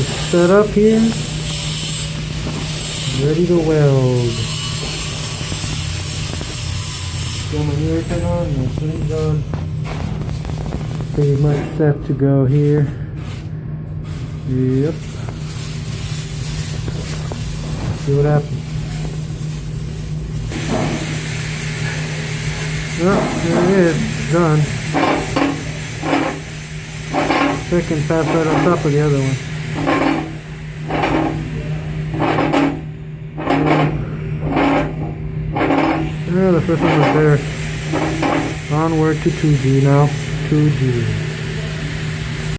is set up here, ready to weld. Got my new aircon on, my swings on. Pretty much set to go here. Yep. See what happens. Oh, there it is. Done. Second pass right on top of the other one. Yeah, the first one was there. Onward to 2G now. 2G.